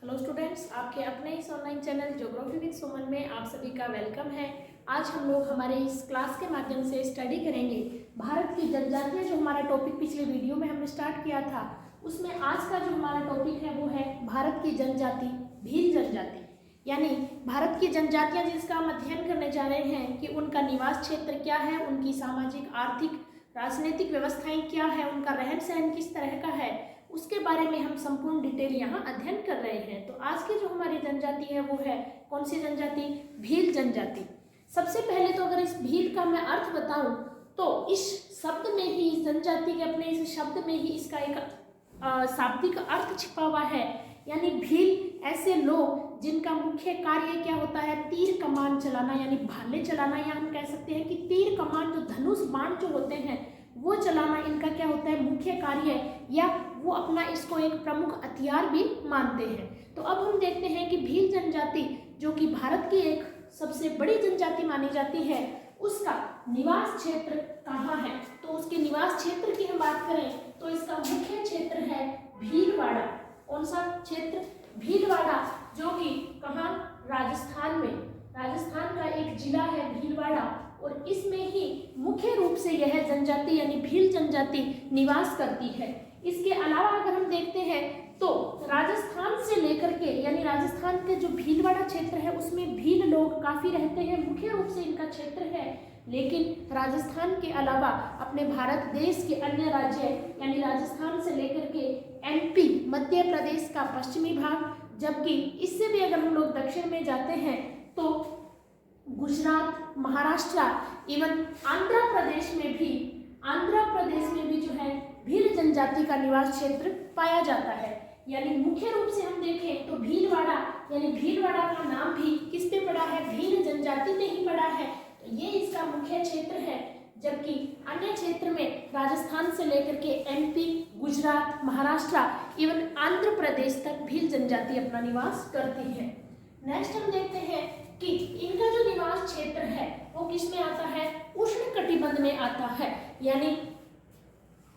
Hello students, आपके अपने इस ऑनलाइन चैनल ज्योग्राफी विद सुमन में आप सभी का वेलकम है। आज हम लोग हमारे इस क्लास के माध्यम से स्टडी करेंगे भारत की जनजातियां। जो हमारा टॉपिक पिछले वीडियो में हमने स्टार्ट किया था, उसमें आज का जो हमारा टॉपिक है वो है भारत की जनजाति, भील जनजाति। यानी भारत की जनजातियां जिसका हम अध्ययन करने जा रहे हैं कि उनका निवास क्षेत्र क्या है, उनकी सामाजिक, आर्थिक, राजनीतिक व्यवस्थाएं क्या है, उनका रहन सहन किस तरह का है, उसके बारे में हम संपूर्ण डिटेल यहाँ अध्ययन कर रहे हैं। तो आज की जो हमारी जनजाति है वो है कौन सी जनजाति? भील जनजाति। सबसे पहले तो अगर इस भील का मैं अर्थ बताऊं तो इस शब्द में ही, इस जनजाति के अपने इस शब्द में ही इसका एक शाब्दिक अर्थ छिपा हुआ है। यानी भील ऐसे लोग जिनका मुख्य कार्य क्या होता है? तीर कमान चलाना, यानी भाले चलाना, या हम कह सकते हैं कि तीर कमान, जो धनुष बाण जो होते हैं वो चलाना इनका क्या होता है? मुख्य कार्य, या वो अपना इसको एक प्रमुख हथियार भी मानते हैं। तो अब हम देखते हैं कि भील जनजाति जो कि भारत की एक सबसे बड़ी जनजाति मानी जाती है, उसका निवास क्षेत्र कहाँ है? तो उसके निवास क्षेत्र की हम बात करें तो इसका मुख्य क्षेत्र है भीलवाड़ा। कौन सा क्षेत्र? भीलवाड़ा, जो कि कहाँ? राजस्थान में। राजस्थान का एक जिला है भीलवाड़ा, और इसमें ही मुख्य रूप से यह जनजाति यानी भील जनजाति निवास करती है। इसके अलावा अगर हम देखते हैं तो राजस्थान से लेकर के, यानी राजस्थान के जो भीलवाड़ा क्षेत्र है उसमें भील लोग काफी रहते हैं, मुख्य रूप से इनका क्षेत्र है। लेकिन राजस्थान के अलावा अपने भारत देश के अन्य राज्य, यानी राजस्थान से लेकर के एमपी, मध्य प्रदेश का पश्चिमी भाग, जबकि इससे भी अगर हम लोग दक्षिण में जाते हैं तो गुजरात, महाराष्ट्र, इवन आंध्र प्रदेश में भी जो है भील जनजाति का निवास क्षेत्र पाया जाता है। यानी मुख्य रूप से हम देखें तो भीलवाड़ा, यानी भीलवाड़ा का नाम भी किस पे पड़ा है? भील जनजाति ने ही पड़ा है। तो ये इसका मुख्य क्षेत्र है, जबकि अन्य क्षेत्र में राजस्थान से लेकर के एमपी, गुजरात, महाराष्ट्र, इवन आंध्र प्रदेश तक भील जनजाति अपना निवास करती है। नेक्स्ट हम देखते हैं कि इनका जो निवास क्षेत्र है वो किस में आता है? उष्ण कटिबंध में आता है। यानी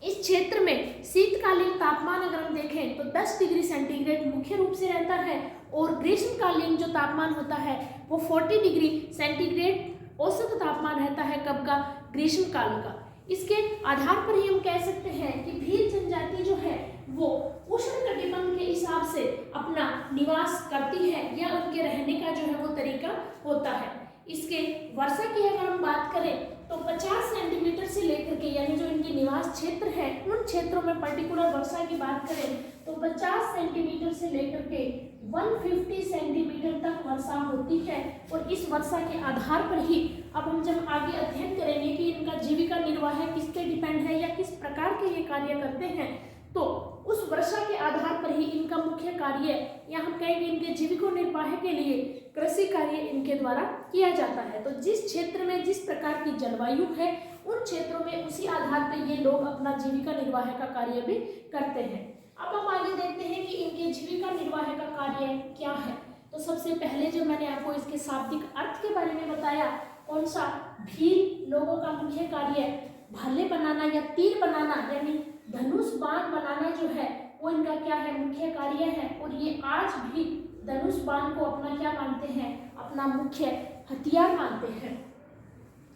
इस क्षेत्र में शीतकालीन तापमान अगर हम देखें तो 10 डिग्री सेंटीग्रेड मुख्य रूप से रहता है, और ग्रीष्मकालीन जो तापमान होता है वो 40 डिग्री सेंटीग्रेड औसत तापमान रहता है। कब का? ग्रीष्मकाल का। इसके आधार पर ही हम कह सकते हैं कि भील जनजाति जो है वो उष्ण कटिबंध के हिसाब से अपना निवास करती है, या उनके रहने का जो है वो तरीका होता है। इसके वर्षा की अगर हम बात करें तो 50 सेंटीमीटर से लेकर के, यानी जो इनके निवास क्षेत्र है उन क्षेत्रों में पर्टिकुलर वर्षा की बात करें तो 50 सेंटीमीटर से लेकर के 150 सेंटीमीटर तक वर्षा होती है। और इस वर्षा के आधार पर ही अब हम जब आगे अध्ययन करेंगे कि इनका जीविका निर्वाह किस पे डिपेंड है या किस प्रकार के ये कार्य करते हैं, तो उस वर्षा के आधार पर ही इनका मुख्य कार्य, या हम कहेंगे इनके जीविका निर्वाह के लिए कृषि कार्य इनके द्वारा किया जाता है। तो जिस क्षेत्र में जिस प्रकार की जलवायु है उन क्षेत्रों में उसी आधार पर ये लोग अपना जीविका निर्वाह का कार्य भी करते हैं। अब हम आगे देखते हैं कि इनके जीविका निर्वाह का कार्य क्या है। तो सबसे पहले जो मैंने आपको इसके शाब्दिक अर्थ के बारे में बताया, कौन सा? भील लोगों का मुख्य कार्य भाले बनाना या तीर बनाना, यानी धनुष बाण बनाना जो है वो इनका क्या है? मुख्य कार्य है। और ये आज भी धनुष बाण को अपना क्या मानते हैं? अपना मुख्य हथियार मानते हैं।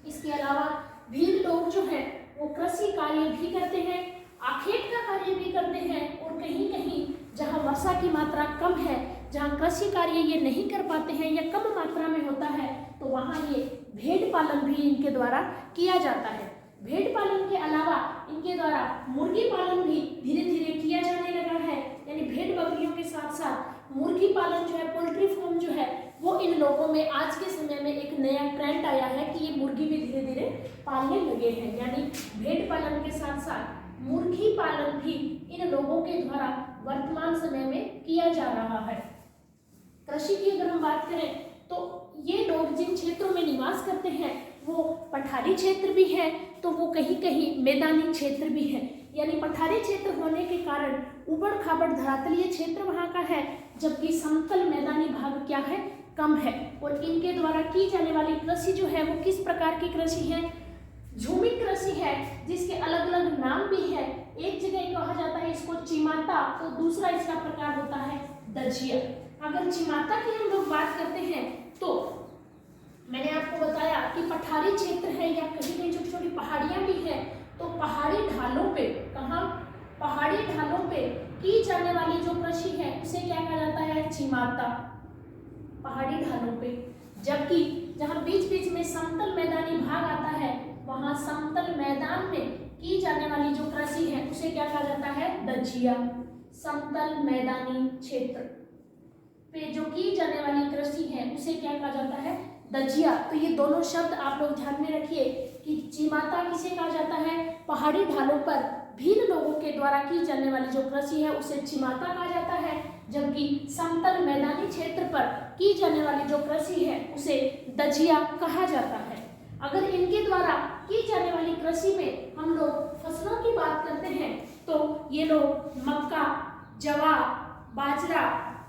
इसके अलावा भील लोग जो है वो कृषि कार्य भी करते हैं, आखेट का कार्य भी करते हैं, और कहीं कहीं जहाँ वर्षा की मात्रा कम है, जहाँ कृषि कार्य ये नहीं कर पाते हैं या कम मात्रा में होता है, तो वहाँ ये भेड़ पालन भी इनके द्वारा किया जाता है। भेड़ पालन के अलावा इनके द्वारा मुर्गी पालन भी धीरे धीरे किया जाने लगा है। यानी भेड़ बकरियों के साथ साथ मुर्गी पालन जो है, पोल्ट्री फार्म जो है, वो इन लोगों में आज के समय में एक नया ट्रेंड आया है कि ये मुर्गी भी धीरे धीरे पालने लगे हैं। यानी भेड़ पालन के साथ साथ मुर्गी पालन भी इन लोगों के द्वारा वर्तमान समय में किया जा रहा है। कृषि की अगर हम बात करें तो ये लोग जिन क्षेत्रों में निवास करते हैं वो पठारी क्षेत्र भी है, तो वो कहीं कहीं मैदानी क्षेत्र भी है। यानी पठारी क्षेत्र होने के कारण उबड़ खाबड़ धरातलीय क्षेत्र वहाँ का है, जबकि समतल मैदानी भाग क्या है? कम है। और इनके द्वारा की जाने वाली कृषि जो है वो किस प्रकार की कृषि है? झूमी कृषि है, जिसके अलग अलग नाम भी है। एक जगह कहा जाता है इसको चिमाटा, तो दूसरा इसका प्रकार होता है दजिया। अगर चिमाता की हम लोग बात करते हैं तो मैंने आपको बताया कि पठारी क्षेत्र है या कहीं कहीं छोटी छोटी पहाड़ियां भी है, तो पहाड़ी ढालों पे, कहाँ, पहाड़ी ढालों पे की जाने वाली जो कृषि है उसे क्या कहा जाता है, चिमाता, पहाड़ी ढालों पे। जबकि जहाँ बीच बीच में समतल मैदानी भाग आता है, वहां समतल मैदान में की जाने वाली जो कृषि है उसे क्या कहा जाता है, दजिया। समतल मैदानी क्षेत्र पे जो की जाने वाली कृषि है उसे क्या कहा जाता है, दजिया। तो ये दोनों शब्द आप लोग ध्यान में रखिए कि चिमाता किसे कहा जाता है, पहाड़ी ढालों पर भील लोगों के द्वारा की जाने वाली जो कृषि है उसे चिमाता कहा जाता है, जबकि समतल मैदानी क्षेत्र पर की जाने वाली जो कृषि है उसे दजिया कहा जाता है। अगर इनके द्वारा की जाने वाली कृषि में हम लोग फसलों की बात करते हैं तो ये लोग मक्का, जवार, बाजरा,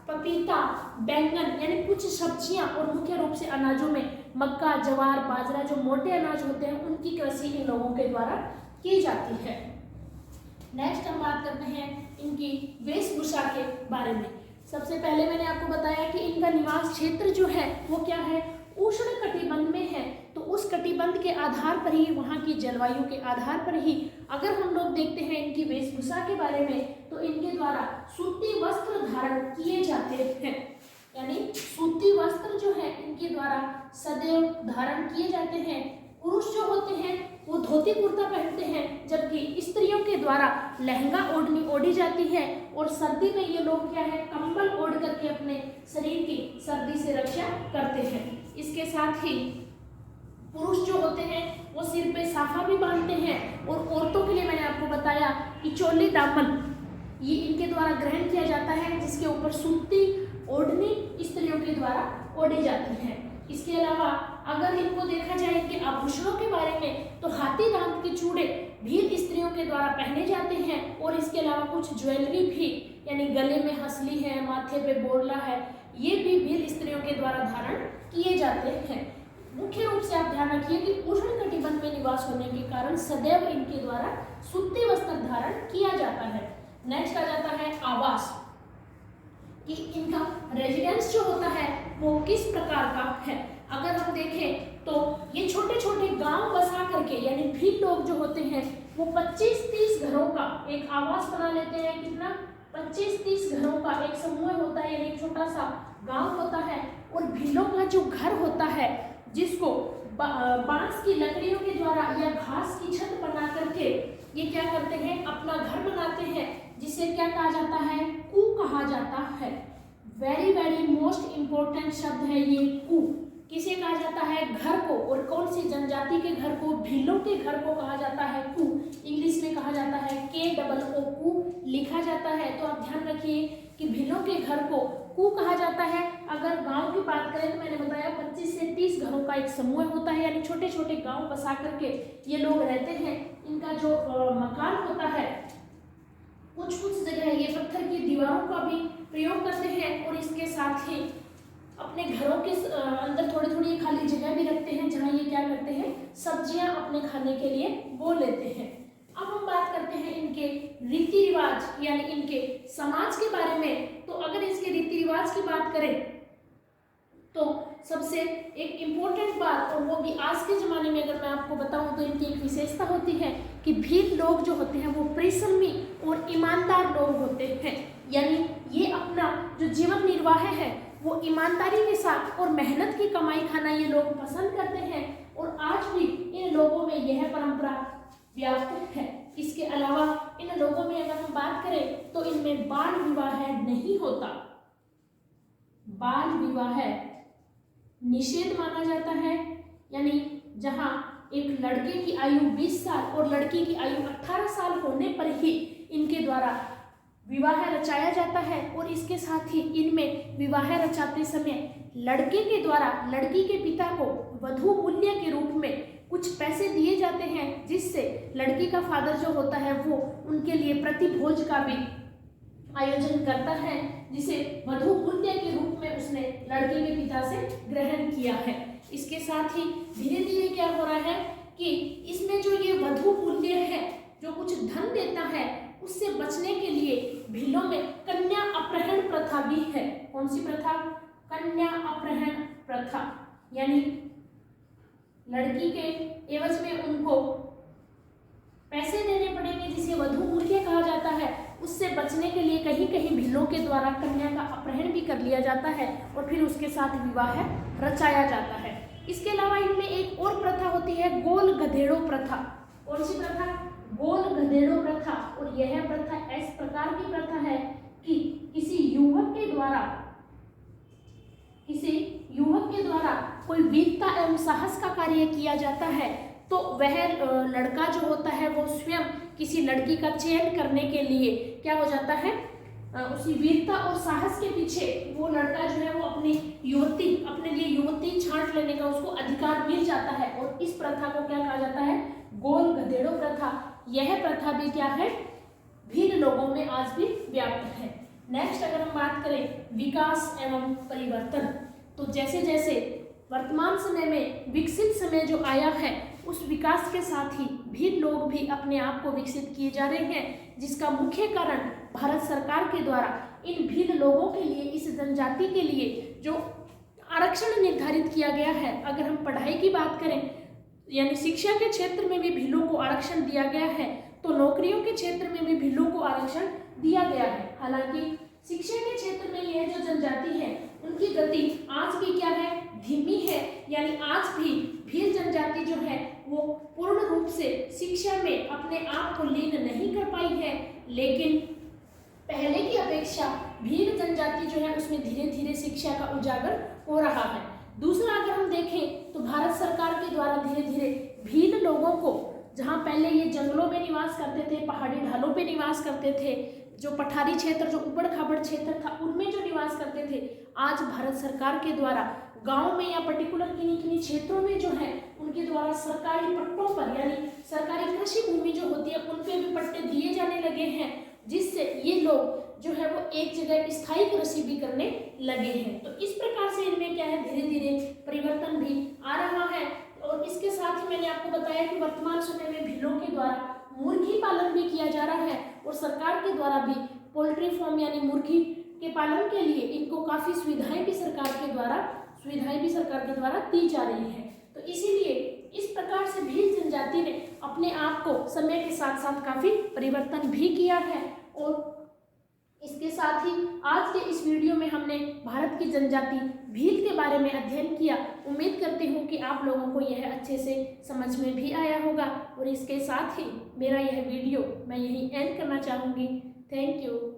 पपीता, बैंगन यानी कुछ सब्जियां और मुख्य रूप से अनाजों में मक्का, जवार, बाजरा जो मोटे अनाज होते हैं उनकी कृषि इन लोगों के द्वारा की जाती है। नेक्स्ट हम बात करते हैं इनकी वेशभूषा के बारे में। सबसे पहले मैंने आपको बताया कि इनका निवास क्षेत्र जो है वो क्या है, उष्ण कटिबंध में है। तो उस कटिबंध के आधार पर ही, वहाँ की जलवायु के आधार पर ही अगर हम लोग देखते हैं इनकी वेशभूषा के बारे में तो इनके द्वारा सूती वस्त्र धारण किए जाते हैं, यानी सूती वस्त्र जो है इनके द्वारा सदैव धारण किए जाते हैं। पुरुष जो होते हैं वो धोती कुर्ता पहनते हैं, जबकि स्त्रियों के द्वारा लहंगा ओढ़नी ओढ़ी जाती है और सर्दी में ये लोग क्या है, कंबल ओढ़ करके अपने शरीर की सर्दी से रक्षा करते हैं। इसके साथ ही पुरुष जो होते हैं वो सिर पे साफा भी बांधते हैं और औरतों के लिए मैंने आपको बताया कि चोली दामन ये इनके द्वारा ग्रहण किया जाता है, जिसके ऊपर सूती ओढ़नी स्त्रियों के द्वारा ओढ़ी जाती है। इसके अलावा अगर इनको देखा जाए कि आभूषणों के बारे में तो हाथी दांत के चूड़े भील स्त्रियों के द्वारा पहने जाते हैं और इसके अलावा कुछ ज्वेलरी भी, यानी गले में हंसली है, माथे पे बोरला है, ये भी भील स्त्रियों के द्वारा धारण किए जाते हैं। मुख्य रूप से आप ध्यान रखिए कि उष्ण कटिबंध में निवास होने के कारण सदैव इनके द्वारा सूती वस्त्र धारण किया जाता है। नेक्स्ट आ जाता है आवास, कि इनका रेजिडेंस जो होता है वो किस प्रकार का है। अगर हम देखें तो ये छोटे छोटे गांव बसा करके, यानी भील लोग जो होते हैं वो 25-30 घरों का एक आवास बना लेते हैं। कितना, 25-30 घरों का एक समूह होता है, यानी छोटा सा गांव होता है। और भीलों का जो घर होता है जिसको बांस की लकड़ियों के द्वारा या घास की छत बना करके ये क्या करते हैं, अपना घर बनाते हैं, जिसे क्या कहा जाता है, कू कहा जाता है। वेरी वेरी मोस्ट इम्पोर्टेंट शब्द है ये कू। किसे कहा जाता है, घर को। और कौन सी जनजाति के घर को, भीलों के घर को कहा जाता है कू। इंग्लिश में कहा जाता है KOO कू लिखा जाता है। तो आप ध्यान रखिए कि भीलों के घर को कू कहा जाता है। अगर गांव की बात करें तो मैंने बताया 25 से 30 घरों का एक समूह होता है, यानी छोटे छोटे गांव बसा करके ये लोग रहते हैं। इनका जो मकान होता है, कुछ कुछ जगह ये पत्थर की दीवारों का भी प्रयोग करते हैं और इसके साथ ही अपने घरों के अंदर थोड़ी थोड़ी खाली जगह भी रखते हैं, जहाँ ये क्या करते हैं, सब्जियां अपने खाने के लिए बो लेते हैं। अब हम बात करते हैं इनके रीति रिवाज, यानी इनके समाज के बारे में। तो अगर इसके रीति रिवाज की बात करें तो सबसे एक इम्पोर्टेंट बात, और वो भी आज के ज़माने में अगर मैं आपको बताऊं तो इनकी एक विशेषता होती है कि भील लोग जो होते हैं वो परिश्रमी और ईमानदार लोग होते हैं। यानी ये अपना जो जीवन निर्वाह है वो ईमानदारी के साथ और मेहनत की कमाई खाना ये लोग पसंद करते हैं और आज भी इन लोगों में यह परंपरा व्याप्त है। इसके अलावा इन लोगों में अगर हम बात करें तो इनमें बाल विवाह नहीं होता। बाल विवाह निषेध माना जाता है, यानी जहां एक लड़के की आयु 20 साल और लड़की की आयु 18 साल होने पर ही इनके द्वारा विवाह रचाया जाता है। और इसके साथ ही इनमें विवाह रचाते समय लड़के के द्वारा लड़की के पिता को वधू मूल्य के रूप में कुछ पैसे दिए जाते हैं, जिससे लड़की का फादर जो होता है वो उनके लिए प्रतिभोज का भी आयोजन करता है, जिसे वधू मूल्य के रूप में उसने लड़के के पिता से ग्रहण किया है। इसके साथ ही धीरे धीरे क्या हो रहा है कि इसमें जो ये वधू मूल्य है, जो कुछ धन देता है, उससे बचने के लिए भीलों में कन्या अपहरण प्रथा भी है। कौन सी प्रथा? कन्या अपहरण प्रथा, यानी लड़की के एवज में उनको पैसे देने पड़ेंगे जिसे वधू मूल्य कहा जाता है। उससे बचने के लिए कहीं कहीं भीलों के द्वारा कन्या का अपहरण भी कर लिया जाता है और फिर उसके साथ विवाह रचाया जाता है। इसके अलावा इनमें एक और प्रथा होती है गोल गधेड़ों प्रथा। कौन सी प्रथा? गोल गधेड़ों प्रथा। और यह प्रथा इस प्रकार की प्रथा है कि किसी युवक के द्वारा कोई वीरता एवं साहस का कार्य किया जाता है तो वह लड़का जो होता है वो स्वयं किसी लड़की का चयन करने के लिए क्या हो जाता है, उसी वीरता और साहस के पीछे वो लड़का जो है वो अपने लिए युवती छांट लेने का उसको अधिकार मिल जाता है। और इस प्रथा को क्या कहा जाता है? गोल गधेड़ों प्रथा। यह प्रथा भी क्या है? भील लोगों में आज भी व्याप्त है। नेक्स्ट अगर हम बात करें विकास एवं परिवर्तन, तो जैसे जैसे वर्तमान समय में विकसित समय जो आया है उस विकास के साथ ही भील लोग भी अपने आप को विकसित किए जा रहे हैं, जिसका मुख्य कारण भारत सरकार के द्वारा इन भील लोगों के लिए, इस जनजाति के लिए जो आरक्षण निर्धारित किया गया है। अगर हम पढ़ाई की बात करें यानी शिक्षा के क्षेत्र में भी भीलों को आरक्षण दिया गया है, तो नौकरियों के क्षेत्र में भी भीलों को आरक्षण दिया गया है। हालांकि शिक्षा के क्षेत्र में यह जो जनजाति है उनकी गति आज भी क्या है? धीमी है, यानी आज भी भील जनजाति जो है वो पूर्ण रूप से शिक्षा में अपने आप को लीन नहीं कर पाई है, लेकिन पहले की अपेक्षा भील जनजाति जो है उसमें धीरे धीरे शिक्षा का उजागर हो रहा है। दूसरा अगर हम देखें तो भारत सरकार के द्वारा धीरे धीरे भील लोगों को, जहाँ पहले ये जंगलों में निवास करते थे, पहाड़ी ढालों पे निवास करते थे, जो पठारी क्षेत्र, जो उबड़ खाबड़ क्षेत्र था उनमें जो निवास करते थे, आज भारत सरकार के द्वारा गांव में या पर्टिकुलर किन्हीं किन्हीं क्षेत्रों में जो है उनके द्वारा सरकारी पट्टों पर यानी सरकारी कृषि भूमि जो होती है उन पे भी पट्टे दिए जाने लगे हैं, जिससे ये लोग जो है वो एक जगह स्थायी कृषि भी करने लगे हैं। तो इस प्रकार से इनमें क्या है, धीरे धीरे परिवर्तन भी आ रहा है। और इसके साथ ही मैंने आपको बताया कि वर्तमान समय में भीलों के द्वारा मुर्गी पालन भी किया जा रहा है और सरकार के द्वारा भी पोल्ट्री फार्म यानी मुर्गी के पालन के लिए इनको काफ़ी सुविधाएं भी सरकार के द्वारा दी जा रही है। तो इसीलिए इस प्रकार से भील जनजाति ने अपने आप को समय के साथ साथ काफ़ी परिवर्तन भी किया है। और इसके साथ ही आज के इस वीडियो में हमने भारत की जनजाति भील के बारे में अध्ययन किया। उम्मीद करती हूँ कि आप लोगों को यह अच्छे से समझ में भी आया होगा। और इसके साथ ही मेरा यह वीडियो मैं यहीं एंड करना चाहूँगी। Thank you.